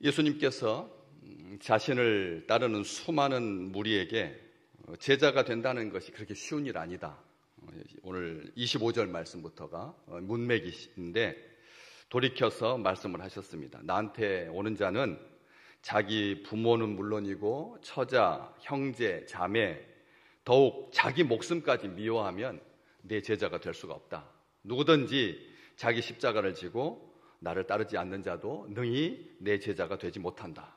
예수님께서 자신을 따르는 수많은 무리에게 제자가 된다는 것이 그렇게 쉬운 일 아니다. 오늘 25절 말씀부터가 문맥이신데 돌이켜서 말씀을 하셨습니다. 나한테 오는 자는 자기 부모는 물론이고 처자, 형제, 자매, 더욱 자기 목숨까지 미워하면 내 제자가 될 수가 없다. 누구든지 자기 십자가를 지고 나를 따르지 않는 자도 능히 내 제자가 되지 못한다.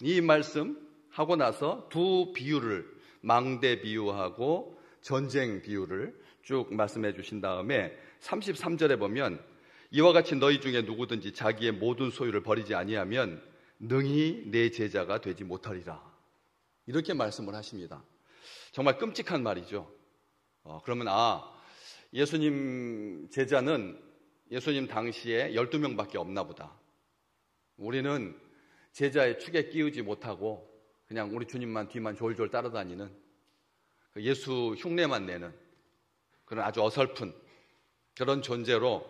이 말씀 하고 나서 두 비유를, 망대 비유하고 전쟁 비유를 쭉 말씀해 주신 다음에 33절에 보면 이와 같이 너희 중에 누구든지 자기의 모든 소유를 버리지 아니하면 능히 내 제자가 되지 못하리라. 이렇게 말씀을 하십니다. 정말 끔찍한 말이죠. 그러면 예수님 제자는 예수님 당시에 12명밖에 없나 보다. 우리는 제자의 축에 끼우지 못하고 그냥 우리 주님만 뒤만 졸졸 따라다니는 예수 흉내만 내는 그런 아주 어설픈 그런 존재로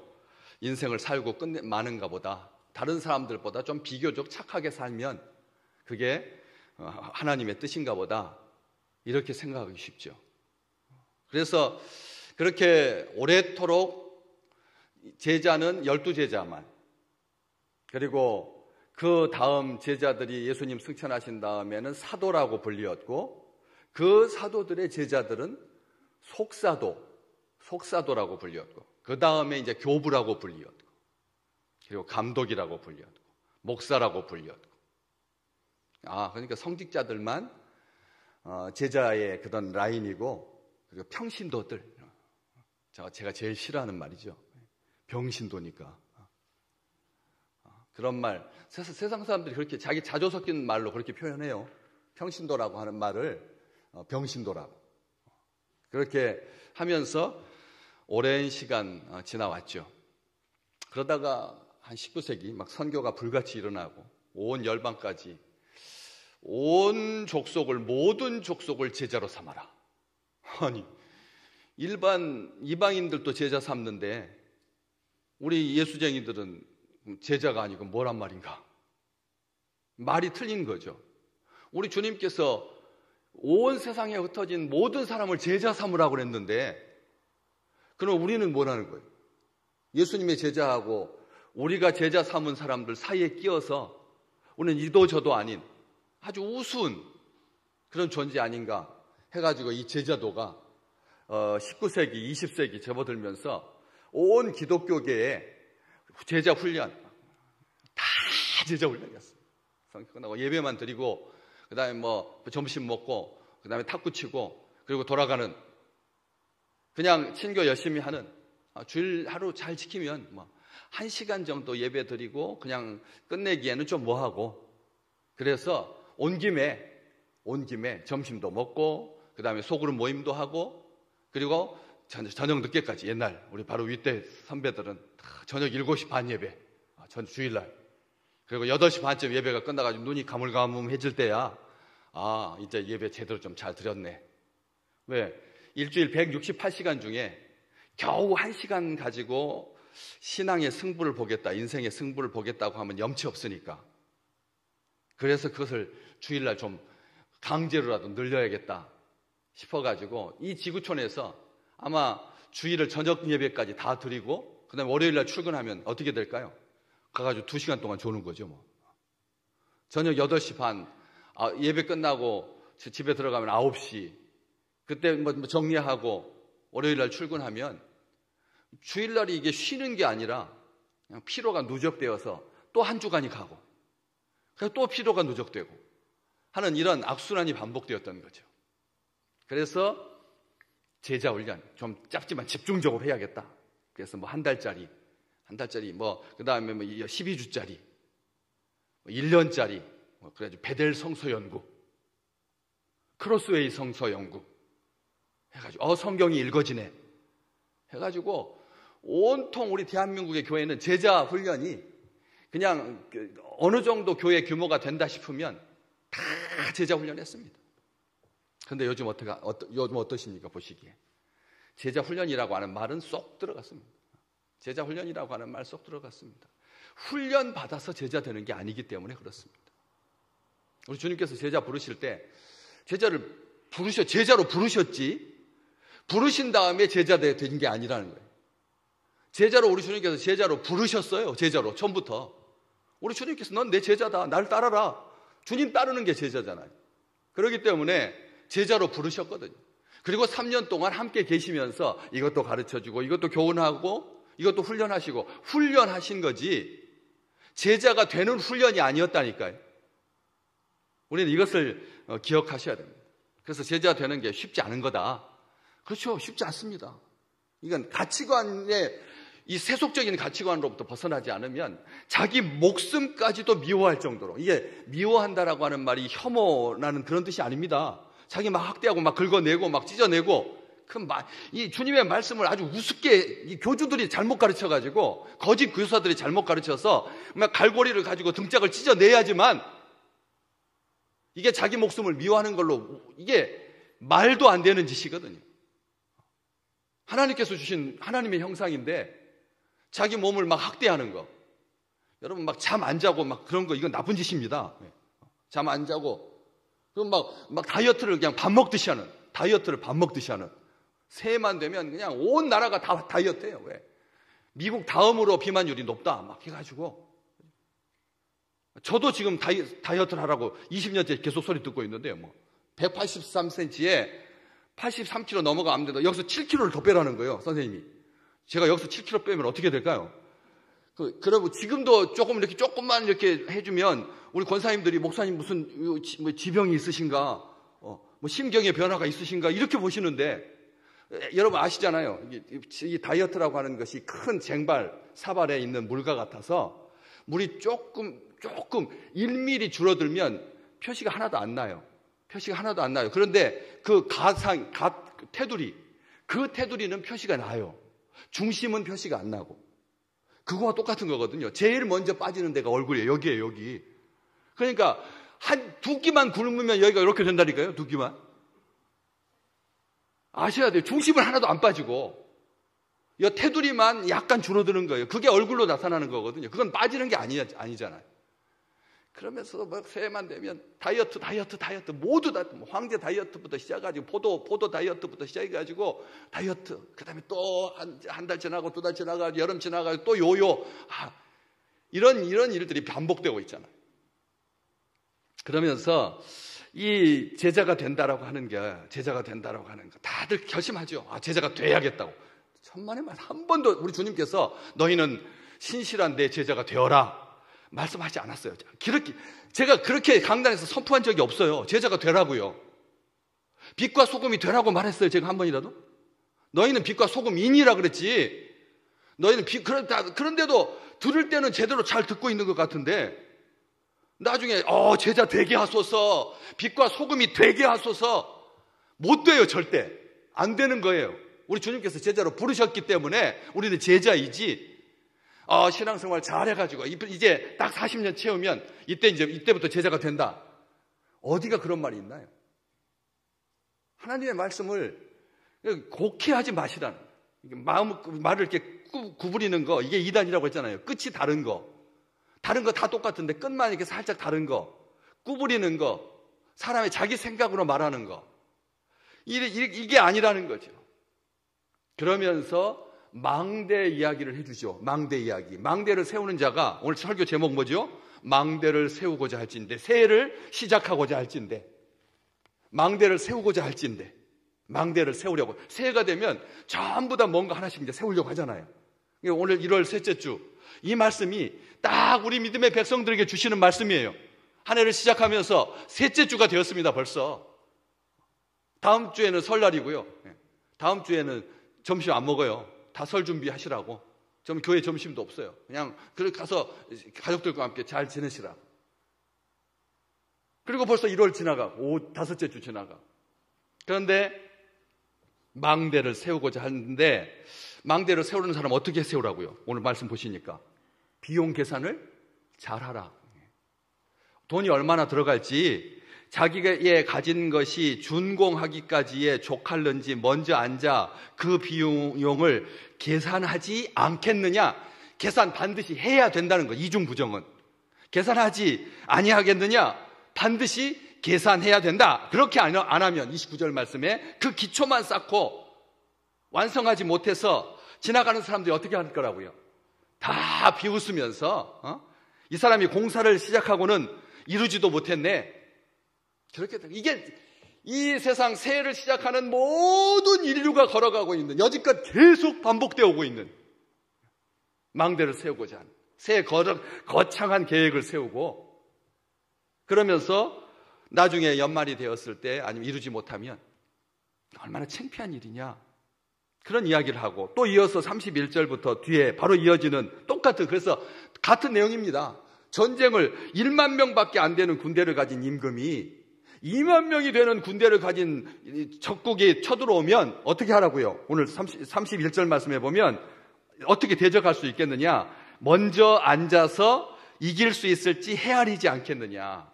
인생을 살고 마는가 보다. 다른 사람들보다 좀 비교적 착하게 살면 그게 하나님의 뜻인가 보다. 이렇게 생각하기 쉽죠. 그래서 그렇게 오래도록 제자는 12제자만, 그리고 그 다음 제자들이 예수님 승천하신 다음에는 사도라고 불리었고, 그 사도들의 제자들은 속사도라고 불리었고, 그 다음에 이제 교부라고 불리었고, 그리고 감독이라고 불리었고, 목사라고 불리었고. 그러니까 성직자들만 제자의 그런 라인이고, 그리고 평신도들, 제가 제일 싫어하는 말이죠. 병신도니까. 그런 말, 세상 사람들이 그렇게 자기 자조 섞인 말로 그렇게 표현해요. 평신도라고 하는 말을 병신도라고. 그렇게 하면서 오랜 시간 지나왔죠. 그러다가 한 19세기 막 선교가 불같이 일어나고 온 열방까지 온 족속을, 모든 족속을 제자로 삼아라. 아니, 일반 이방인들도 제자 삼는데 우리 예수쟁이들은 제자가 아니고 뭐란 말인가? 말이 틀린 거죠. 우리 주님께서 온 세상에 흩어진 모든 사람을 제자 삼으라고 그랬는데, 그럼 우리는 뭐라는 거예요? 예수님의 제자하고 우리가 제자 삼은 사람들 사이에 끼어서 우리는 이도 저도 아닌 아주 우스운 그런 존재 아닌가 해가지고 이 제자도가 19세기, 20세기 접어들면서 온 기독교계에 제자 훈련, 다 제자 훈련이었어요. 끝나고 예배만 드리고, 그 다음에 점심 먹고, 그 다음에 탁구 치고, 그리고 돌아가는, 그냥 친교 열심히 하는, 주일 하루 잘 지키면 1시간 정도 예배 드리고, 그냥 끝내기에는 좀 뭐하고, 그래서 온 김에 점심도 먹고, 그 다음에 소그룹 모임도 하고, 그리고 저녁 늦게까지, 옛날 우리 바로 윗대 선배들은 저녁 7시 반 예배, 전 주일날, 그리고 8시 반쯤 예배가 끝나가지고 눈이 가물가물해질 때야 이제 예배 제대로 좀 잘 드렸네. 왜? 일주일 168시간 중에 겨우 1시간 가지고 신앙의 승부를 보겠다, 인생의 승부를 보겠다고 하면 염치 없으니까. 그래서 그것을 주일날 좀 강제로라도 늘려야겠다 싶어가지고 이 지구촌에서 아마 주일을 저녁 예배까지 다 드리고, 그 다음에 월요일날 출근하면 어떻게 될까요? 가가지고 2시간 동안 조는 거죠. 저녁 8시 반, 예배 끝나고 집에 들어가면 9시, 그때 정리하고 월요일날 출근하면 주일날이 이게 쉬는 게 아니라 그냥 피로가 누적되어서 또 한 주간이 가고, 그래서 또 피로가 누적되고 하는 이런 악순환이 반복되었던 거죠. 그래서 제자 훈련 좀 짧지만 집중적으로 해야겠다. 그래서 한 달짜리, 그 다음에 12주짜리, 1년짜리, 그래가지고 베델 성서 연구, 크로스웨이 성서 연구 해가지고 성경이 읽어지네 해가지고 온통 우리 대한민국의 교회는 제자 훈련이 그냥 어느 정도 교회 규모가 된다 싶으면 다 제자 훈련했습니다. 그런데 요즘 어떠십니까? 보시기에 제자 훈련이라고 하는 말은 쏙 들어갔습니다. 제자 훈련이라고 하는 말 쏙 들어갔습니다. 훈련 받아서 제자 되는 게 아니기 때문에 그렇습니다. 우리 주님께서 제자 부르실 때 제자로 부르셨지 부르신 다음에 제자 된 게 아니라는 거예요. 제자로 우리 주님께서 제자로 부르셨어요. 제자로 처음부터. 우리 주님께서 넌 내 제자다. 날 따라라. 주님 따르는 게 제자잖아요. 그렇기 때문에 제자로 부르셨거든요. 그리고 3년 동안 함께 계시면서 이것도 가르쳐주고 이것도 교훈하고 이것도 훈련하시고 훈련하신 거지 제자가 되는 훈련이 아니었다니까요. 우리는 이것을 기억하셔야 됩니다. 그래서 제자 되는 게 쉽지 않은 거다. 그렇죠. 쉽지 않습니다. 이건 가치관의 이 세속적인 가치관으로부터 벗어나지 않으면 자기 목숨까지도 미워할 정도로, 이게 미워한다라고 하는 말이 혐오라는 그런 뜻이 아닙니다. 자기 막 학대하고 막 긁어내고 막 찢어내고 이 주님의 말씀을 아주 우습게 이 교주들이 잘못 가르쳐가지고 거짓 교사들이 잘못 가르쳐서 막 갈고리를 가지고 등짝을 찢어내야지만 이게 자기 목숨을 미워하는 걸로 이게 말도 안 되는 짓이거든요. 하나님께서 주신 하나님의 형상인데 자기 몸을 막 학대하는 거. 여러분 막 잠 안 자고 막 그런 거 이건 나쁜 짓입니다. 잠 안 자고 그럼 막 다이어트를 그냥 밥 먹듯이 하는 다이어트를 밥 먹듯이 하는 새해만 되면 그냥 온 나라가 다 다이어트예요. 왜? 미국 다음으로 비만율이 높다 막 해가지고 저도 지금 다이어트를 하라고 20년째 계속 소리 듣고 있는데요. 183cm에 83kg 넘어가면 안 된다. 여기서 7kg를 더 빼라는 거예요, 선생님이. 제가 여기서 7kg 빼면 어떻게 될까요? 그리고 지금도 조금만 이렇게 해주면 우리 권사님들이 목사님 무슨 지병이 있으신가, 심경의 변화가 있으신가 이렇게 보시는데 여러분 아시잖아요. 이 다이어트라고 하는 것이 큰 쟁발, 사발에 있는 물과 같아서 물이 조금 1mm 줄어들면 표시가 하나도 안 나요. 그런데 그 테두리는 표시가 나요. 중심은 표시가 안 나고. 그거와 똑같은 거거든요. 제일 먼저 빠지는 데가 얼굴이에요. 여기에요, 여기. 그러니까 두 끼만 굶으면 여기가 이렇게 된다니까요. 두 끼만. 아셔야 돼요. 중심은 하나도 안 빠지고 이 테두리만 약간 줄어드는 거예요. 그게 얼굴로 나타나는 거거든요. 그건 빠지는 게 아니잖아요. 그러면서 새해만 되면 다이어트 모두 다 황제 다이어트부터 시작해가지고 포도 다이어트부터 시작해가지고 다이어트 그다음에 또 한 달 지나고 두 달 지나가고 여름 지나가고 또 요요 이런 일들이 반복되고 있잖아요. 그러면서 이 제자가 된다라고 하는 거 다들 결심하죠. 제자가 돼야겠다고. 천만의 말 한 번도 우리 주님께서 너희는 신실한 내 제자가 되어라 말씀하지 않았어요. 제가 그렇게 강단에서 선포한 적이 없어요. 제자가 되라고요. 빛과 소금이 되라고 말했어요. 제가 한 번이라도. 너희는 빛과 소금이니라 그랬지. 너희는 그런데도 들을 때는 제대로 잘 듣고 있는 것 같은데 나중에 제자 되게 하소서, 빛과 소금이 되게 하소서. 못 돼요. 절대 안 되는 거예요. 우리 주님께서 제자로 부르셨기 때문에 우리는 제자이지. 신앙생활 잘해가지고 이제 딱 40년 채우면 이때부터 제자가 된다. 어디가 그런 말이 있나요? 하나님의 말씀을 곡해하지 마시라는 말을 이렇게 구부리는 거 이게 이단이라고 했잖아요. 끝이 다른 거 다 똑같은데 끝만 이렇게 살짝 다른 거 구부리는 거 사람의 자기 생각으로 말하는 거 이게 아니라는 거죠. 그러면서 망대 이야기를 해주죠. 망대 이야기. 망대를 세우는 자가 오늘 설교 제목 뭐죠? 망대를 세우고자 할진대. 새해를 시작하고자 할진대. 망대를 세우고자 할진대. 망대를 세우려고. 새해가 되면 전부 다 뭔가 하나씩 이제 세우려고 하잖아요. 오늘 1월 셋째 주. 이 말씀이 딱 우리 믿음의 백성들에게 주시는 말씀이에요. 한 해를 시작하면서 셋째 주가 되었습니다. 벌써. 다음 주에는 설날이고요. 다음 주에는 점심 안 먹어요. 다 설 준비하시라고. 교회 점심도 없어요. 그냥 가서 가족들과 함께 잘 지내시라고. 그리고 벌써 1월 지나가고 다섯째 주 지나가고. 그런데 망대를 세우고자 하는데 망대를 세우는 사람 어떻게 세우라고요? 오늘 말씀 보시니까 비용 계산을 잘하라. 돈이 얼마나 들어갈지 자기가 가진 것이 준공하기까지의 족할는지 먼저 앉아 그 비용을 계산하지 않겠느냐. 계산 반드시 해야 된다는 거. 이중부정은. 계산하지 아니하겠느냐? 반드시 계산해야 된다. 그렇게 안 하면 29절 말씀에 그 기초만 쌓고 완성하지 못해서 지나가는 사람들이 어떻게 할 거라고요? 다 비웃으면서 이 사람이 공사를 시작하고는 이루지도 못했네. 그렇게 이게 이 세상 새해를 시작하는 모든 인류가 걸어가고 있는, 여지껏 계속 반복되어 오고 있는 망대를 세우고자 하는, 새해 거창한 계획을 세우고, 그러면서 나중에 연말이 되었을 때 아니면 이루지 못하면 얼마나 창피한 일이냐, 그런 이야기를 하고, 또 이어서 31절부터 뒤에 바로 이어지는 똑같은, 그래서 같은 내용입니다. 전쟁을 1만 명밖에 안 되는 군대를 가진 임금이 2만 명이 되는 군대를 가진 적국이 쳐들어오면 어떻게 하라고요? 오늘 31절 말씀해 보면 어떻게 대적할 수 있겠느냐? 먼저 앉아서 이길 수 있을지 헤아리지 않겠느냐?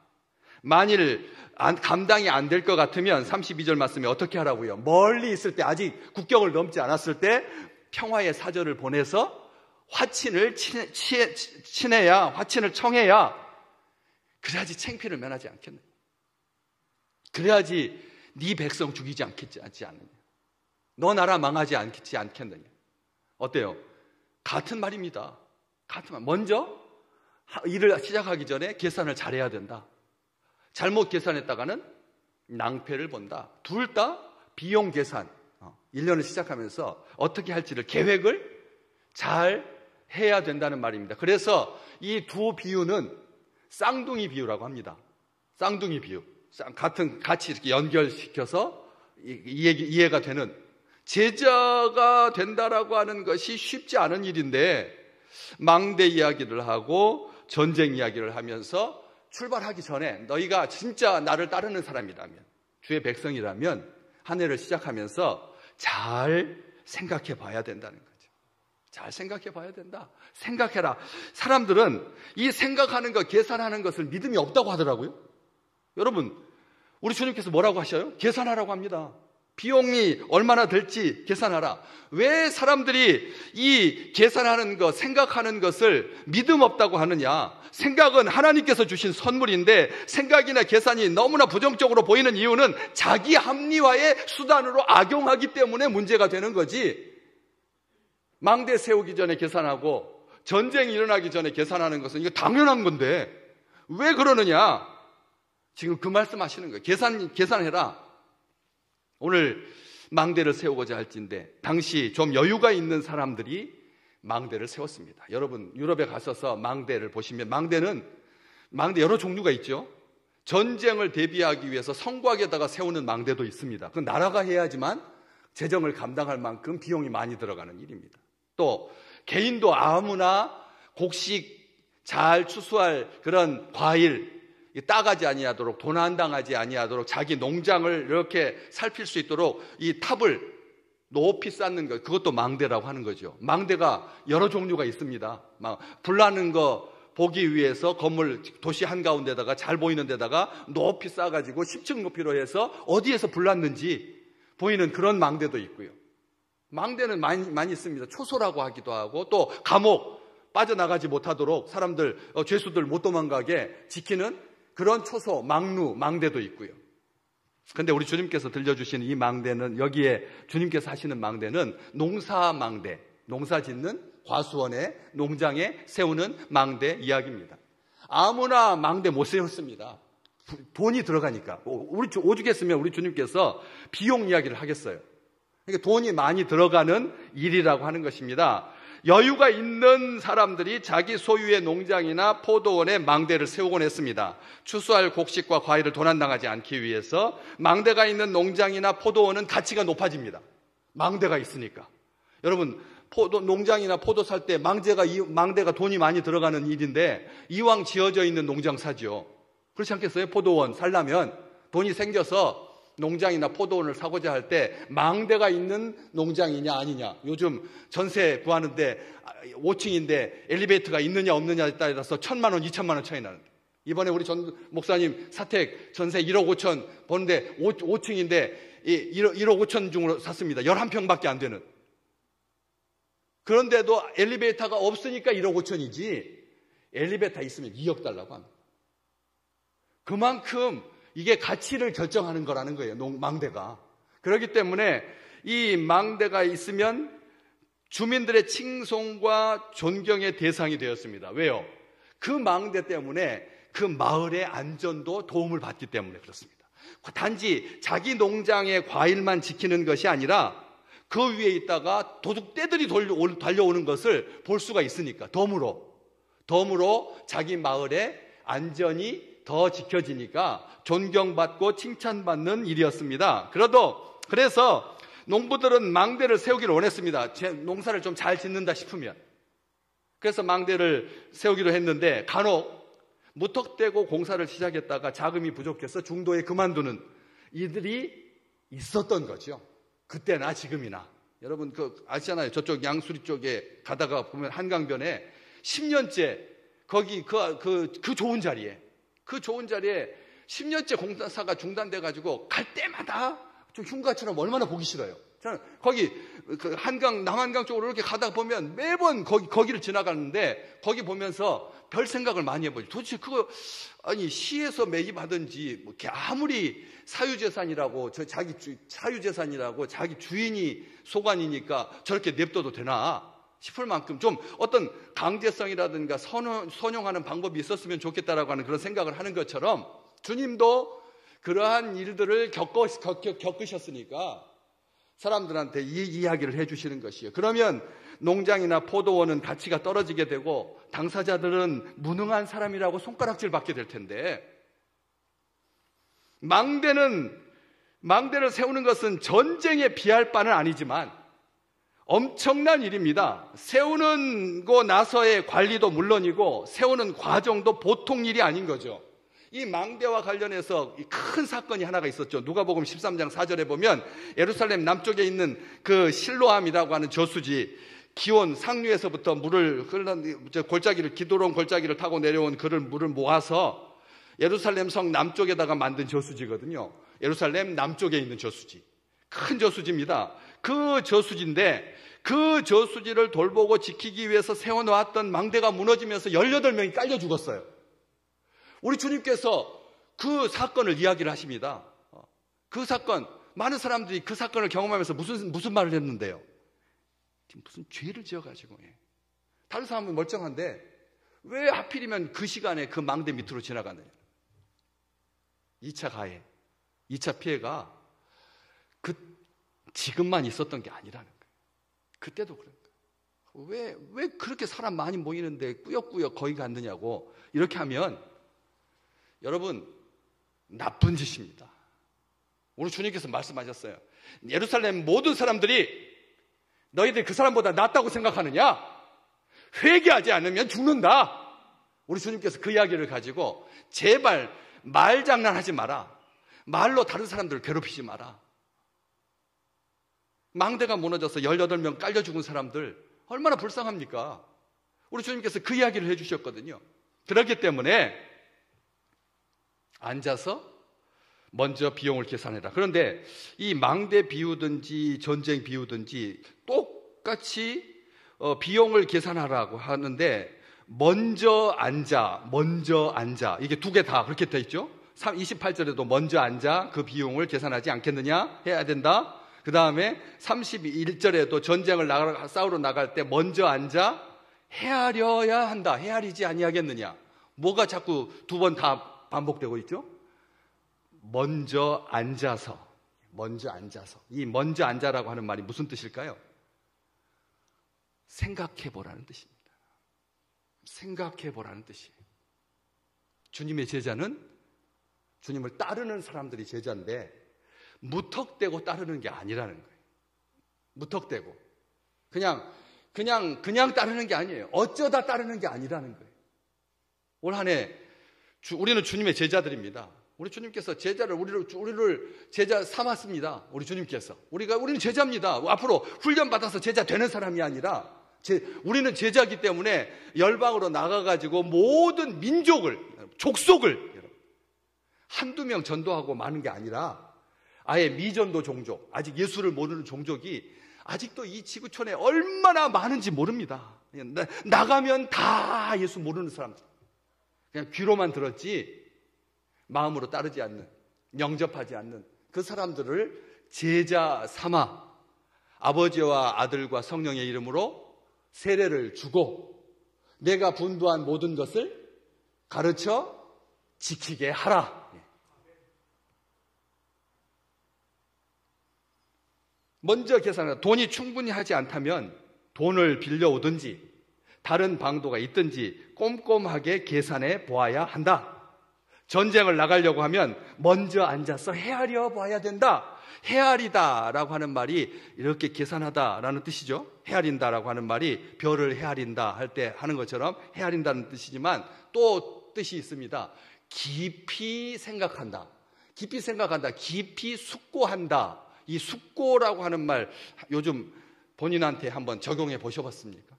만일 감당이 안 될 것 같으면 32절 말씀에 어떻게 하라고요? 멀리 있을 때, 아직 국경을 넘지 않았을 때 평화의 사절을 보내서 화친을 친해야, 화친을 청해야, 그래야지 창피를 면하지 않겠느냐? 그래야지 네 백성 죽이지 않느냐? 너 나라 망하지 않겠느냐? 어때요? 같은 말입니다. 같은 말. 먼저 일을 시작하기 전에 계산을 잘해야 된다. 잘못 계산했다가는 낭패를 본다. 둘 다 비용 계산, 1년을 시작하면서 어떻게 할지를 계획을 잘 해야 된다는 말입니다. 그래서 이 두 비유는 쌍둥이 비유라고 합니다. 쌍둥이 비유. 같이 이렇게 연결시켜서 이해가 되는, 제자가 된다라고 하는 것이 쉽지 않은 일인데, 망대 이야기를 하고 전쟁 이야기를 하면서 출발하기 전에 너희가 진짜 나를 따르는 사람이라면, 주의 백성이라면 한 해를 시작하면서 잘 생각해 봐야 된다는 거죠. 잘 생각해 봐야 된다. 생각해라. 사람들은 이 생각하는 것, 계산하는 것을 믿음이 없다고 하더라고요. 여러분, 우리 주님께서 뭐라고 하셔요? 계산하라고 합니다. 비용이 얼마나 될지 계산하라. 왜 사람들이 이 계산하는 것, 생각하는 것을 믿음 없다고 하느냐? 생각은 하나님께서 주신 선물인데 생각이나 계산이 너무나 부정적으로 보이는 이유는 자기 합리화의 수단으로 악용하기 때문에 문제가 되는 거지. 망대 세우기 전에 계산하고 전쟁이 일어나기 전에 계산하는 것은 이거 당연한 건데 왜 그러느냐? 지금 그 말씀하시는 거예요. 계산해라. 오늘 망대를 세우고자 할진데, 당시 좀 여유가 있는 사람들이 망대를 세웠습니다. 여러분, 유럽에 가셔서 망대를 보시면 망대 여러 종류가 있죠. 전쟁을 대비하기 위해서 성곽에다가 세우는 망대도 있습니다. 그건 나라가 해야지만 재정을 감당할 만큼 비용이 많이 들어가는 일입니다. 또 개인도 아무나 곡식 잘 추수할 그런 과일 따가지 아니하도록, 도난당하지 아니하도록 자기 농장을 이렇게 살필 수 있도록 이 탑을 높이 쌓는 것, 그것도 망대라고 하는 거죠. 망대가 여러 종류가 있습니다. 불나는 거 보기 위해서 건물, 도시 한가운데다가 잘 보이는 데다가 높이 쌓아가지고 10층 높이로 해서 어디에서 불났는지 보이는 그런 망대도 있고요. 망대는 많이 있습니다. 초소라고 하기도 하고, 또 감옥 빠져나가지 못하도록 사람들, 죄수들 못 도망가게 지키는 그런 초소, 망대도 있고요. 근데 우리 주님께서 들려주시는 이 망대는, 여기에 주님께서 하시는 망대는 농사망대, 농사 짓는 과수원의 농장에 세우는 망대 이야기입니다. 아무나 망대 못 세웠습니다. 돈이 들어가니까. 오죽했으면 우리 주님께서 비용 이야기를 하겠어요. 그러니까 돈이 많이 들어가는 일이라고 하는 것입니다. 여유가 있는 사람들이 자기 소유의 농장이나 포도원에 망대를 세우곤 했습니다. 추수할 곡식과 과일을 도난당하지 않기 위해서. 망대가 있는 농장이나 포도원은 가치가 높아집니다. 망대가 있으니까. 여러분, 농장이나 포도 살 때 망대가 돈이 많이 들어가는 일인데 이왕 지어져 있는 농장 사죠. 그렇지 않겠어요? 포도원 살려면 돈이 생겨서 농장이나 포도원을 사고자 할 때 망대가 있는 농장이냐 아니냐, 요즘 전세 구하는데 5층인데 엘리베이터가 있느냐 없느냐에 따라서 1,000만 원, 2,000만 원 차이 나는데, 이번에 우리 전 목사님 사택 전세 1억 5천 버는데 5층인데 1억 5천 중으로 샀습니다. 11평밖에 안 되는. 그런데도 엘리베이터가 없으니까 1억 5천이지 엘리베이터 있으면 2억 달라고 합니다. 그만큼 이게 가치를 결정하는 거라는 거예요. 망대가. 그렇기 때문에 이 망대가 있으면 주민들의 칭송과 존경의 대상이 되었습니다. 왜요? 그 망대 때문에 그 마을의 안전도 도움을 받기 때문에 그렇습니다. 단지 자기 농장의 과일만 지키는 것이 아니라 그 위에 있다가 도둑떼들이 달려오는 것을 볼 수가 있으니까 덤으로 자기 마을의 안전이 더 지켜지니까 존경받고 칭찬받는 일이었습니다. 그래서 농부들은 망대를 세우기를 원했습니다. 제 농사를 좀 잘 짓는다 싶으면. 그래서 망대를 세우기로 했는데 간혹 무턱대고 공사를 시작했다가 자금이 부족해서 중도에 그만두는 이들이 있었던 거죠. 그때나 지금이나. 여러분 아시잖아요. 저쪽 양수리 쪽에 가다가 보면 한강변에 10년째 거기 그 좋은 자리에 10년째 공사가 중단돼가지고 갈 때마다 좀 흉가처럼 얼마나 보기 싫어요. 저는 거기 한강 남한강 쪽으로 이렇게 가다 보면 매번 거기를 지나가는데 거기 보면서 별 생각을 많이 해보죠. 도대체 그거 시에서 매입하든지 뭐 아무리 사유재산이라고 자기 주인이 소관이니까 저렇게 냅둬도 되나 싶을 만큼 좀 어떤 강제성이라든가 선용하는 방법이 있었으면 좋겠다라고 하는 그런 생각을 하는 것처럼 주님도 그러한 일들을 겪으셨으니까 사람들한테 이 이야기를 해주시는 것이에요. 그러면 농장이나 포도원은 가치가 떨어지게 되고 당사자들은 무능한 사람이라고 손가락질 받게 될 텐데 망대를 세우는 것은 전쟁에 비할 바는 아니지만 엄청난 일입니다. 세우고 나서의 관리도 물론이고 세우는 과정도 보통 일이 아닌 거죠. 이 망대와 관련해서 큰 사건이 하나가 있었죠. 누가복음 13장 4절에 보면 예루살렘 남쪽에 있는 그 실로암이라고 하는 저수지, 기온 상류에서부터 물을 기도로운 골짜기를 타고 내려온 물을 모아서 예루살렘 성 남쪽에다가 만든 저수지거든요. 예루살렘 남쪽에 있는 저수지. 큰 저수지입니다. 그 저수지인데 그 저수지를 돌보고 지키기 위해서 세워놓았던 망대가 무너지면서 18명이 깔려 죽었어요. 우리 주님께서 그 사건을 이야기를 하십니다. 그 사건, 많은 사람들이 그 사건을 경험하면서 무슨 말을 했는데요? 무슨 죄를 지어가지고. 다른 사람은 멀쩡한데 왜 하필이면 그 시간에 그 망대 밑으로 지나가느냐. 2차 가해, 2차 피해가 지금만 있었던 게 아니라는 거예요. 그때도 그런 거예요. 왜 그렇게 사람 많이 모이는데 꾸역꾸역 거기 갔느냐고. 이렇게 하면 여러분 나쁜 짓입니다. 오늘 주님께서 말씀하셨어요. 예루살렘 모든 사람들이 너희들 그 사람보다 낫다고 생각하느냐? 회개하지 않으면 죽는다. 우리 주님께서 그 이야기를 가지고 제발 말장난하지 마라. 말로 다른 사람들을 괴롭히지 마라. 망대가 무너져서 18명 깔려 죽은 사람들 얼마나 불쌍합니까? 우리 주님께서 그 이야기를 해주셨거든요. 그렇기 때문에 앉아서 먼저 비용을 계산해라. 그런데 이 망대 비우든지 전쟁 비우든지 똑같이 비용을 계산하라고 하는데 먼저 앉아 이게 두 개 다 그렇게 돼 있죠. 28절에도 먼저 앉아 그 비용을 계산하지 않겠느냐 해야 된다. 그 다음에 31절에도 전쟁을 싸우러 나갈 때 먼저 앉아 헤아려야 한다. 헤아리지 아니하겠느냐. 뭐가 자꾸 두 번 다 반복되고 있죠? 먼저 앉아서. 이 먼저 앉아라고 하는 말이 무슨 뜻일까요? 생각해보라는 뜻입니다. 생각해보라는 뜻이에요. 주님의 제자는 주님을 따르는 사람들이 제자인데 무턱대고 따르는 게 아니라는 거예요. 무턱대고. 그냥 따르는 게 아니에요. 어쩌다 따르는 게 아니라는 거예요. 올 한 해 우리는 주님의 제자들입니다. 우리 주님께서 우리를 제자 삼았습니다. 우리 주님께서. 우리는 제자입니다. 앞으로 훈련받아서 제자 되는 사람이 아니라 우리는 제자이기 때문에 열방으로 나가가지고 모든 민족을, 족속을 한두 명 전도하고 마는 게 아니라 아예 미전도 종족, 아직 예수를 모르는 종족이 아직도 이 지구촌에 얼마나 많은지 모릅니다. 나가면 다 예수 모르는 사람들. 그냥 귀로만 들었지 마음으로 따르지 않는, 영접하지 않는 그 사람들을 제자 삼아 아버지와 아들과 성령의 이름으로 세례를 주고 내가 분부한 모든 것을 가르쳐 지키게 하라. 먼저 계산하라. 돈이 충분히 하지 않다면 돈을 빌려오든지 다른 방도가 있든지 꼼꼼하게 계산해 보아야 한다. 전쟁을 나가려고 하면 먼저 앉아서 헤아려 봐야 된다. 헤아리다라고 하는 말이 이렇게 계산하다라는 뜻이죠. 헤아린다라고 하는 말이 별을 헤아린다 할 때 하는 것처럼 헤아린다는 뜻이지만 또 뜻이 있습니다. 깊이 생각한다. 깊이 생각한다. 깊이 숙고한다. 이 숙고라고 하는 말 요즘 본인한테 한번 적용해 보셔봤습니까?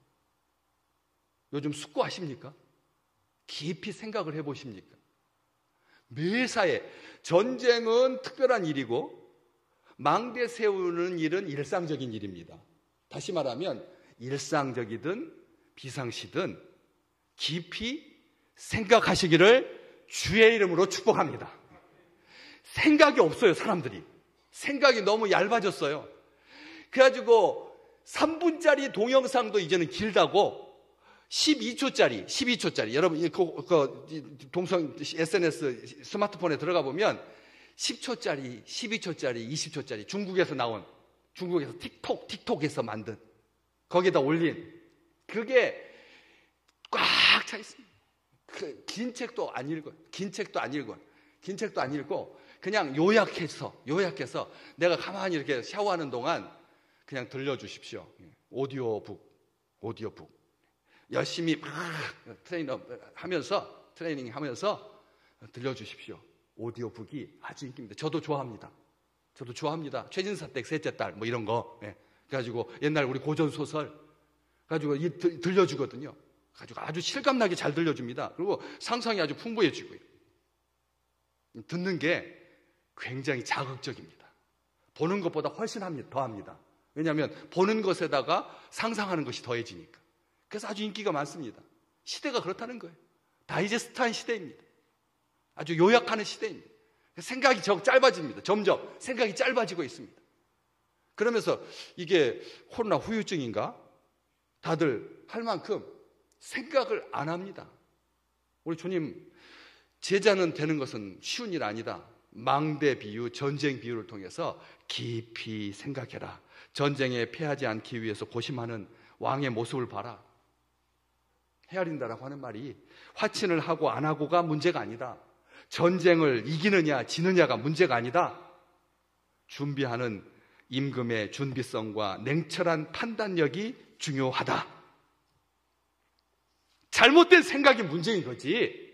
요즘 숙고하십니까? 깊이 생각을 해보십니까? 매사에 전쟁은 특별한 일이고 망대 세우는 일은 일상적인 일입니다. 다시 말하면 일상적이든 비상시든 깊이 생각하시기를 주의 이름으로 축복합니다. 생각이 없어요, 사람들이. 생각이 너무 얇아졌어요. 그래가지고 3분짜리 동영상도 이제는 길다고 12초짜리 여러분 동성 SNS 스마트폰에 들어가 보면 10초짜리, 12초짜리, 20초짜리 중국에서 틱톡에서 만든 거기에다 올린 그게 꽉 차 있습니다. 긴 책도 안 읽고 그냥 요약해서 내가 가만히 이렇게 샤워하는 동안 그냥 들려주십시오. 오디오북 열심히 막 트레이닝 하면서 들려주십시오. 오디오북이 아주 인기입니다. 저도 좋아합니다. 최진사댁 셋째 딸 뭐 이런 거 그래가지고 옛날 우리 고전 소설 가지고 들려주거든요. 가지고 아주 실감나게 잘 들려줍니다. 그리고 상상이 아주 풍부해지고요. 듣는 게 굉장히 자극적입니다. 보는 것보다 훨씬 더합니다. 왜냐하면 보는 것에다가 상상하는 것이 더해지니까. 그래서 아주 인기가 많습니다. 시대가 그렇다는 거예요. 다이제스트한 시대입니다. 아주 요약하는 시대입니다. 생각이 짧아집니다. 점점 생각이 짧아지고 있습니다. 그러면서 이게 코로나 후유증인가? 다들 할 만큼 생각을 안 합니다. 우리 주님, 제자는 되는 것은 쉬운 일 아니다. 망대 비유, 전쟁 비유를 통해서 깊이 생각해라. 전쟁에 패하지 않기 위해서 고심하는 왕의 모습을 봐라. 헤아린다라고 하는 말이 화친을 하고 안 하고가 문제가 아니다. 전쟁을 이기느냐 지느냐가 문제가 아니다. 준비하는 임금의 준비성과 냉철한 판단력이 중요하다. 잘못된 생각이 문제인 거지.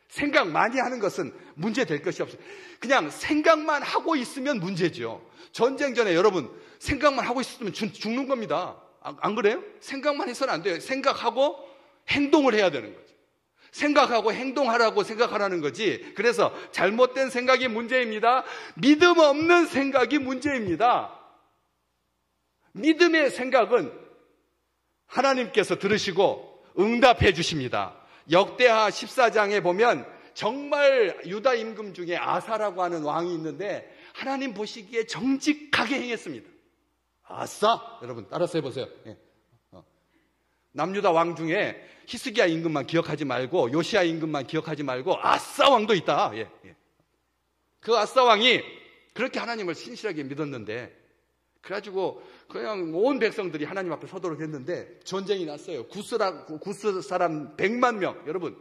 생각 많이 하는 것은 문제될 것이 없어요. 그냥 생각만 하고 있으면 문제죠. 전쟁 전에 여러분 생각만 하고 있으면 죽는 겁니다. 안 그래요? 생각만 해서는 안 돼요. 생각하고 행동을 해야 되는 거죠. 생각하고 행동하라고 생각하라는 거지. 그래서 잘못된 생각이 문제입니다. 믿음 없는 생각이 문제입니다. 믿음의 생각은 하나님께서 들으시고 응답해 주십니다. 역대하 14장에 보면 정말 유다 임금 중에 아사라고 하는 왕이 있는데 하나님 보시기에 정직하게 행했습니다. 아싸! 여러분 따라서 해보세요. 남유다 왕 중에 히스기야 임금만 기억하지 말고 요시야 임금만 기억하지 말고 아싸 왕도 있다. 그 아싸 왕이 그렇게 하나님을 신실하게 믿었는데 그래가지고 그냥 온 백성들이 하나님 앞에 서도록 했는데 전쟁이 났어요. 구스 사람 100만 명. 여러분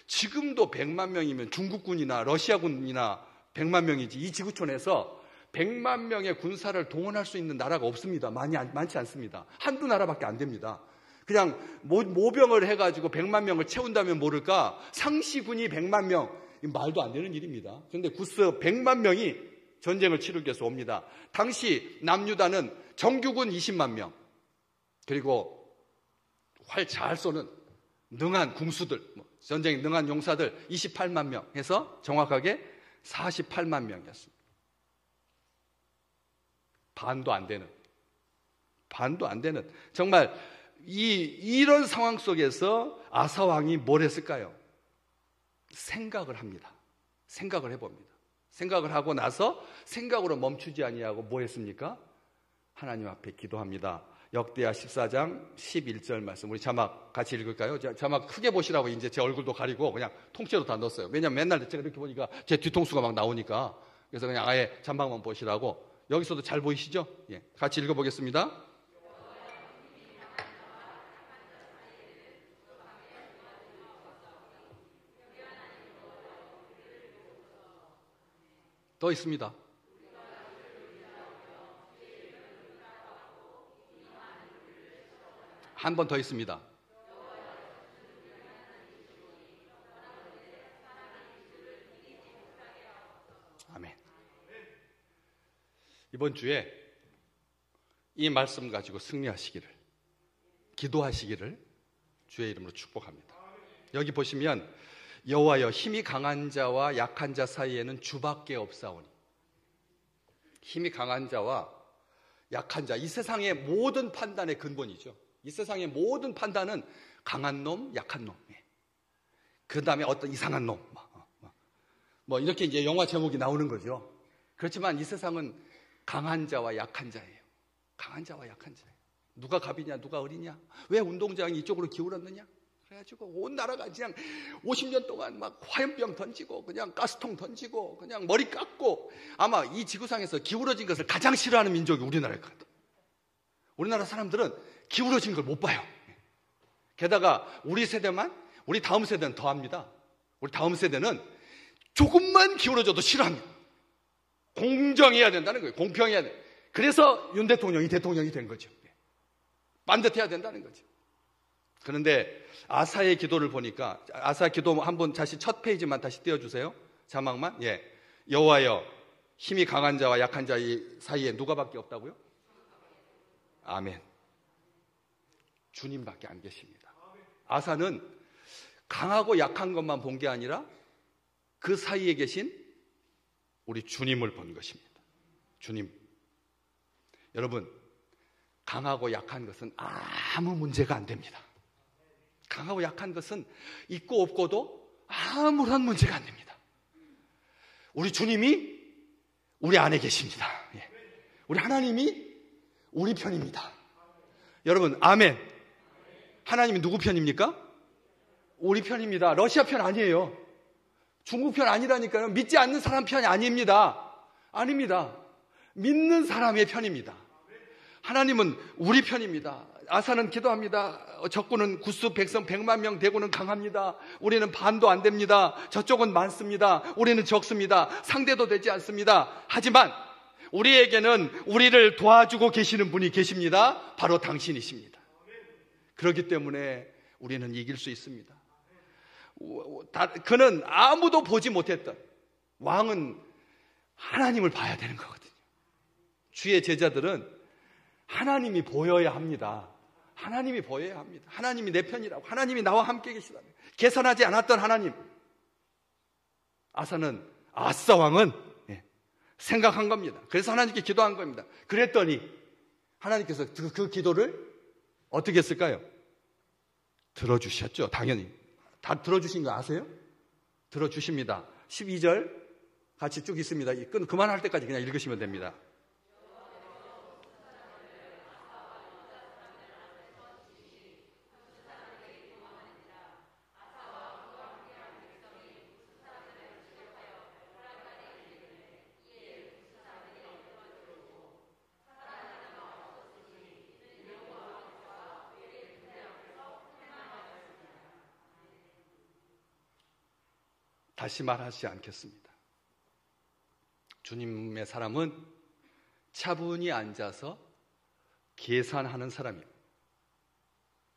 지금도 100만 명이면 중국군이나 러시아군이나 100만 명이지 이 지구촌에서 100만 명의 군사를 동원할 수 있는 나라가 없습니다. 많지 않습니다. 한두 나라밖에 안 됩니다. 그냥 모병을 해가지고 100만 명을 채운다면 모를까 상시군이 100만 명 말도 안 되는 일입니다. 그런데 구스 100만 명이 전쟁을 치르기 위해서 옵니다. 당시 남유다는 정규군 20만 명 그리고 활 잘 쏘는 능한 궁수들 전쟁에 능한 용사들 28만 명 해서 정확하게 48만 명이었습니다. 반도 안 되는 반도 안 되는, 정말 이런 상황 속에서 아사 왕이 뭘 했을까요? 생각을 합니다. 생각을 해봅니다. 생각을 하고 나서 생각으로 멈추지 아니하고 뭐 했습니까? 하나님 앞에 기도합니다. 역대하 14장 11절 말씀, 우리 자막 같이 읽을까요? 자막 크게 보시라고 이제 제 얼굴도 가리고 그냥 통째로 다 넣었어요. 왜냐면 맨날 제가 이렇게 보니까 제 뒤통수가 막 나오니까. 그래서 그냥 아예 자막만 보시라고. 여기서도 잘 보이시죠? 예, 같이 읽어보겠습니다. 더 있습니다. 한 번 더 있습니다. 아멘. 이번 주에 이 말씀 가지고 승리하시기를, 기도하시기를 주의 이름으로 축복합니다. 여기 보시면 여호와여 힘이 강한 자와 약한 자 사이에는 주밖에 없사오니. 힘이 강한 자와 약한 자, 이 세상의 모든 판단의 근본이죠. 이 세상의 모든 판단은 강한 놈, 약한 놈, 그 다음에 어떤 이상한 놈, 뭐 이렇게 이제 영화 제목이 나오는 거죠. 그렇지만 이 세상은 강한 자와 약한 자예요. 강한 자와 약한 자예요. 누가 갑이냐, 누가 어리냐, 왜 운동장이 이쪽으로 기울었느냐, 그래가지고 온 나라가 그냥 50년 동안 막 화염병 던지고 그냥 가스통 던지고 그냥 머리 깎고, 아마 이 지구상에서 기울어진 것을 가장 싫어하는 민족이 우리나라일 것 같아요. 우리나라 사람들은 기울어진 걸 못 봐요. 게다가 우리 세대만, 우리 다음 세대는 더 합니다. 우리 다음 세대는 조금만 기울어져도 싫어합니다. 공정해야 된다는 거예요. 공평해야 돼. 그래서 윤 대통령이 대통령이 된 거죠. 반듯해야 된다는 거죠. 그런데 아사의 기도를 보니까, 아사 기도 한번 다시 첫 페이지만 다시 띄워주세요. 자막만. 예. 여호와여 힘이 강한 자와 약한 자 사이에 누가밖에 없다고요? 아멘. 주님밖에 안 계십니다. 아사는 강하고 약한 것만 본 게 아니라 그 사이에 계신 우리 주님을 본 것입니다. 주님. 여러분, 강하고 약한 것은 아무 문제가 안 됩니다. 강하고 약한 것은 있고 없고도 아무런 문제가 안 됩니다. 우리 주님이 우리 안에 계십니다. 예. 우리 하나님이 우리 편입니다. 여러분, 아멘. 하나님이 누구 편입니까? 우리 편입니다. 러시아 편 아니에요. 중국 편 아니라니까요. 믿지 않는 사람 편이 아닙니다. 아닙니다. 믿는 사람의 편입니다. 하나님은 우리 편입니다. 아사는 기도합니다. 적군은 구수 백성 100만 명 되고는 강합니다. 우리는 반도 안 됩니다. 저쪽은 많습니다. 우리는 적습니다. 상대도 되지 않습니다. 하지만 우리에게는 우리를 도와주고 계시는 분이 계십니다. 바로 당신이십니다. 그렇기 때문에 우리는 이길 수 있습니다. 그는 아무도 보지 못했던, 왕은 하나님을 봐야 되는 거거든요. 주의 제자들은 하나님이 보여야 합니다. 하나님이 보여야 합니다. 하나님이 내 편이라고, 하나님이 나와 함께 계시다. 계산하지 않았던 하나님. 아사 왕은 생각한 겁니다. 그래서 하나님께 기도한 겁니다. 그랬더니 하나님께서 그 기도를 어떻게 했을까요? 들어주셨죠. 당연히. 다 들어주신 거 아세요? 들어주십니다. 12절 같이 쭉 있습니다. 그만할 때까지 그냥 읽으시면 됩니다. 다시 말하지 않겠습니다. 주님의 사람은 차분히 앉아서 계산하는 사람이에요.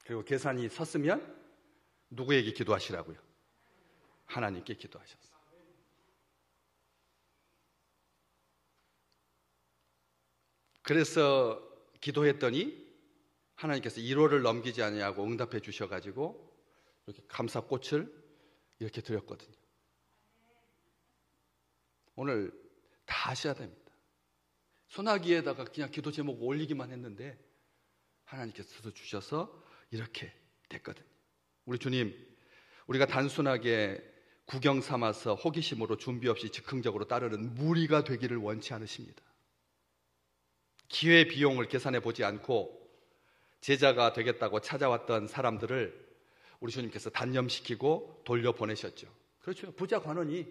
그리고 계산이 섰으면 누구에게 기도하시라고요? 하나님께 기도하셨어요. 그래서 기도했더니 하나님께서 1호를 넘기지 아니하고 응답해 주셔가지고 이렇게 감사꽃을 이렇게 드렸거든요. 오늘 다 하셔야 됩니다. 소나기에다가 그냥 기도 제목 올리기만 했는데 하나님께서 주셔서 이렇게 됐거든요. 우리 주님, 우리가 단순하게 구경 삼아서 호기심으로 준비 없이 즉흥적으로 따르는 무리가 되기를 원치 않으십니다. 기회 비용을 계산해 보지 않고 제자가 되겠다고 찾아왔던 사람들을 우리 주님께서 단념시키고 돌려보내셨죠. 그렇죠. 부자 관원이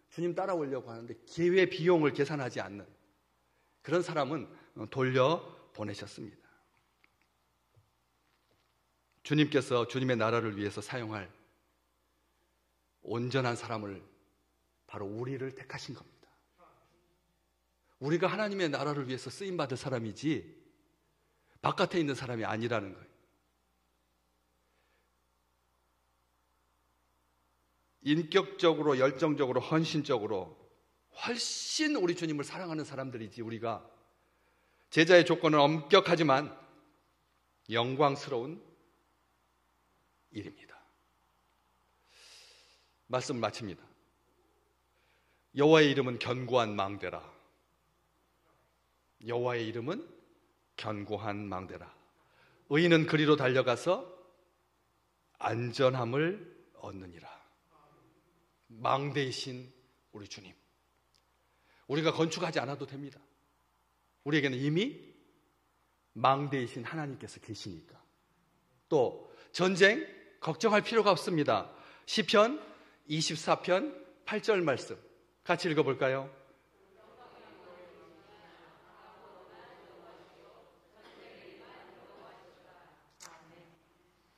주님 따라오려고 하는데 기회 비용을 계산하지 않는 그런 사람은 돌려보내셨습니다. 주님께서 주님의 나라를 위해서 사용할 온전한 사람을 바로 우리를 택하신 겁니다. 우리가 하나님의 나라를 위해서 쓰임받을 사람이지 바깥에 있는 사람이 아니라는 거예요. 인격적으로, 열정적으로, 헌신적으로 훨씬 우리 주님을 사랑하는 사람들이지 우리가 제자의 조건은 엄격하지만 영광스러운 일입니다. 말씀을 마칩니다. 여호와의 이름은 견고한 망대라. 여호와의 이름은 견고한 망대라. 의인은 그리로 달려가서 안전함을 얻느니라. 망대이신 우리 주님, 우리가 건축하지 않아도 됩니다. 우리에게는 이미 망대이신 하나님께서 계시니까. 또 전쟁 걱정할 필요가 없습니다. 시편 24편 8절 말씀 같이 읽어볼까요?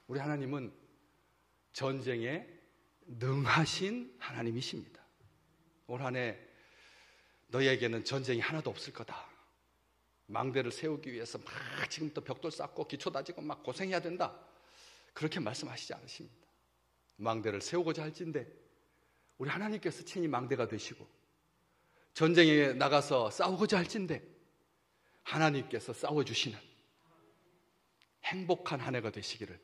우리 하나님은 전쟁에 능하신 하나님이십니다. 올 한 해 너희에게는 전쟁이 하나도 없을 거다. 망대를 세우기 위해서 막 지금부터 벽돌 쌓고 기초 다지고 막 고생해야 된다. 그렇게 말씀하시지 않으십니다. 망대를 세우고자 할진대 우리 하나님께서 친히 망대가 되시고 전쟁에 나가서 싸우고자 할진대 하나님께서 싸워주시는 행복한 한 해가 되시기를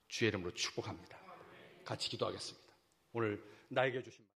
주의 이름으로 축복합니다. 같이 기도하겠습니다. 오늘 나에게 주신